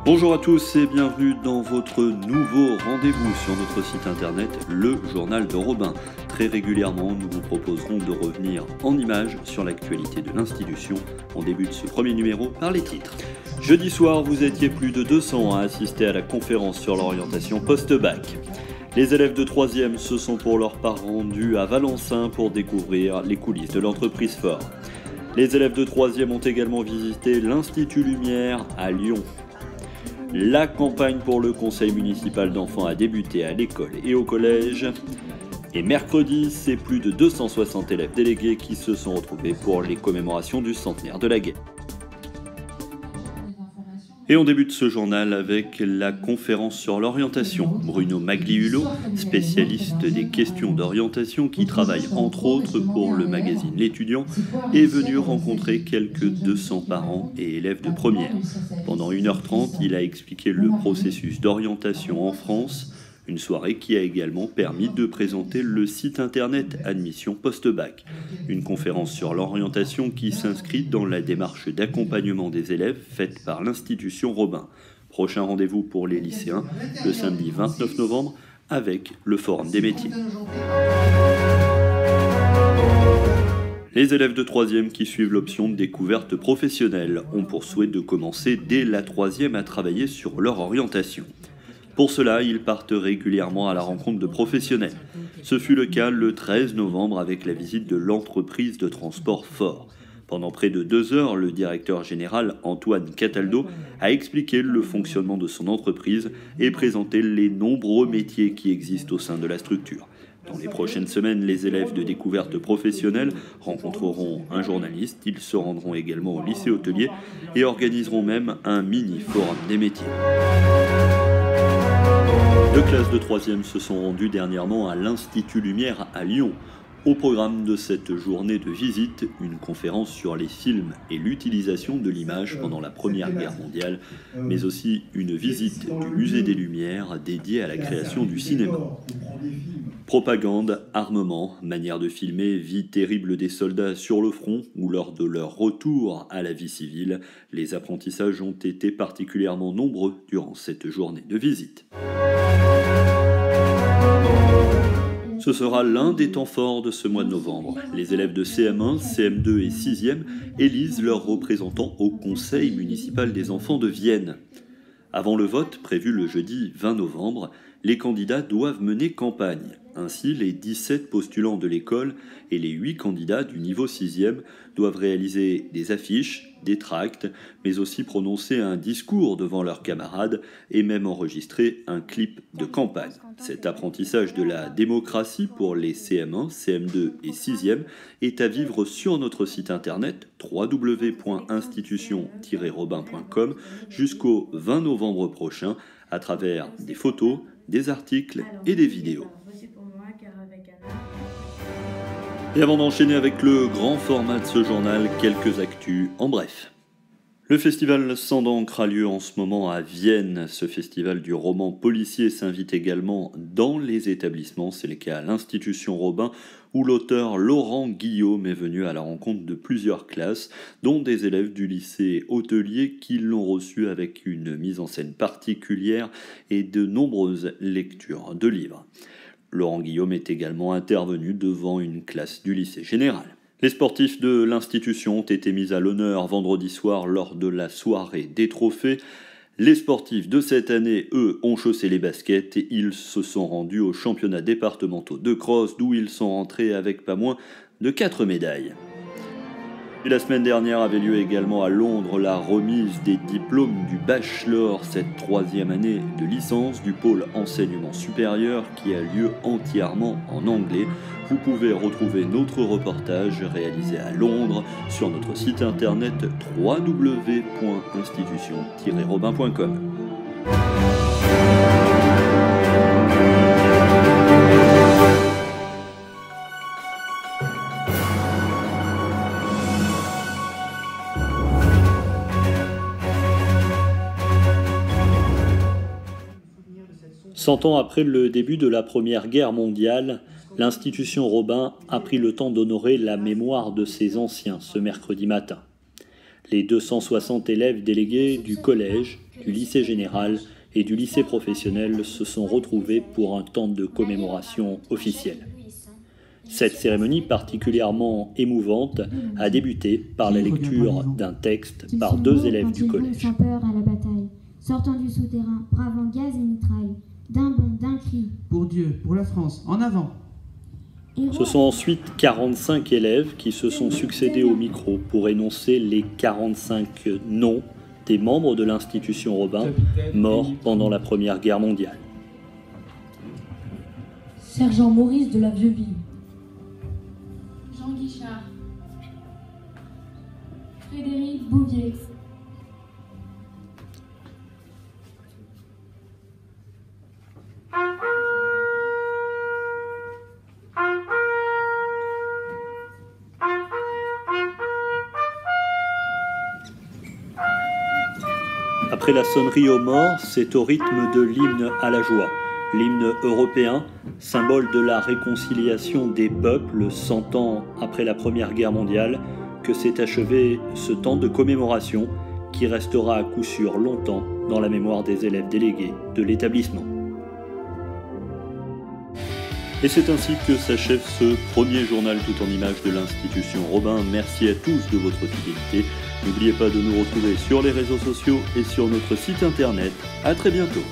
Bonjour à tous et bienvenue dans votre nouveau rendez-vous sur notre site internet, le Journal de Robin. Très régulièrement, nous vous proposerons de revenir en images sur l'actualité de l'institution. On débute ce premier numéro par les titres. Jeudi soir, vous étiez plus de 200 à assister à la conférence sur l'orientation post-bac. Les élèves de 3e se sont pour leur part rendus à Valencin pour découvrir les coulisses de l'entreprise Ford. Les élèves de 3e ont également visité l'Institut Lumière à Lyon. La campagne pour le conseil municipal d'enfants a débuté à l'école et au collège. Et mercredi, c'est plus de 260 élèves délégués qui se sont retrouvés pour les commémorations du centenaire de la guerre. Et on débute ce journal avec la conférence sur l'orientation. Bruno Magliulo, spécialiste des questions d'orientation qui travaille entre autres pour le magazine L'Étudiant, est venu rencontrer quelques 200 parents et élèves de première. Pendant 1h30, il a expliqué le processus d'orientation en France, une soirée qui a également permis de présenter le site internet Admission Post-Bac, une conférence sur l'orientation qui s'inscrit dans la démarche d'accompagnement des élèves faite par l'institution Robin. Prochain rendez-vous pour les lycéens, le samedi 29 novembre, avec le Forum des métiers. Les élèves de 3e qui suivent l'option de découverte professionnelle ont pour souhait de commencer dès la 3e à travailler sur leur orientation. Pour cela, ils partent régulièrement à la rencontre de professionnels. Ce fut le cas le 13 novembre avec la visite de l'entreprise de transport Ford. Pendant près de 2 heures, le directeur général Antoine Cataldo a expliqué le fonctionnement de son entreprise et présenté les nombreux métiers qui existent au sein de la structure. Dans les prochaines semaines, les élèves de découverte professionnelle rencontreront un journaliste. Ils se rendront également au lycée hôtelier et organiseront même un mini-forum des métiers. 2 classes de 3e se sont rendues dernièrement à l'Institut Lumière à Lyon. Au programme de cette journée de visite, une conférence sur les films et l'utilisation de l'image pendant la Première Guerre mondiale, mais aussi une visite du musée des Lumières dédié à la création du cinéma. Propagande, armement, manière de filmer, vie terrible des soldats sur le front ou lors de leur retour à la vie civile, les apprentissages ont été particulièrement nombreux durant cette journée de visite. Ce sera l'un des temps forts de ce mois de novembre. Les élèves de CM1, CM2 et 6e élisent leurs représentants au Conseil municipal des enfants de Vienne. Avant le vote, prévu le jeudi 20 novembre, les candidats doivent mener campagne. Ainsi, les 17 postulants de l'école et les 8 candidats du niveau 6e doivent réaliser des affiches, des tracts, mais aussi prononcer un discours devant leurs camarades et même enregistrer un clip de campagne. Cet apprentissage de la démocratie pour les CM1, CM2 et 6e est à vivre sur notre site internet www.institution-robin.com jusqu'au 20 novembre prochain à travers des photos, des articles et des vidéos. Et avant d'enchaîner avec le grand format de ce journal, quelques actus en bref. Le festival Sang d'encre a lieu en ce moment à Vienne. Ce festival du roman policier s'invite également dans les établissements. C'est le cas à l'Institution Robin où l'auteur Laurent Guillaume est venu à la rencontre de plusieurs classes, dont des élèves du lycée hôtelier qui l'ont reçu avec une mise en scène particulière et de nombreuses lectures de livres. Laurent Guillaume est également intervenu devant une classe du lycée général. Les sportifs de l'institution ont été mis à l'honneur vendredi soir lors de la soirée des trophées. Les sportifs de cette année, eux, ont chaussé les baskets et ils se sont rendus aux championnats départementaux de cross d'où ils sont rentrés avec pas moins de 4 médailles. Et la semaine dernière avait lieu également à Londres la remise des diplômes du bachelor, cette 3e année de licence du pôle enseignement supérieur qui a lieu entièrement en anglais. Vous pouvez retrouver notre reportage réalisé à Londres sur notre site internet www.institution-robin.com. Cent ans après le début de la Première Guerre mondiale, l'institution Robin a pris le temps d'honorer la mémoire de ses anciens ce mercredi matin. Les 260 élèves délégués du collège, du lycée général et du lycée professionnel se sont retrouvés pour un temps de commémoration officielle. Cette cérémonie particulièrement émouvante a débuté par la lecture d'un texte par 2 élèves du collège. Sans peur à la bataille, sortant du souterrain, bravant gaz et mitraille, d'un bond, d'un cri. Pour Dieu, pour la France, en avant! Ce sont ensuite 45 élèves qui se sont succédés au micro pour énoncer les 45 noms des membres de l'institution Robin morts pendant la Première Guerre mondiale. Sergent Maurice de la Vieux-Ville. Jean Guichard. Frédéric Bouvier. Après la sonnerie aux morts, c'est au rythme de l'hymne à la joie, l'hymne européen, symbole de la réconciliation des peuples 100 ans après la Première Guerre mondiale, que s'est achevé ce temps de commémoration qui restera à coup sûr longtemps dans la mémoire des élèves délégués de l'établissement. Et c'est ainsi que s'achève ce premier journal tout en images de l'institution Robin. Merci à tous de votre fidélité. N'oubliez pas de nous retrouver sur les réseaux sociaux et sur notre site internet. À très bientôt.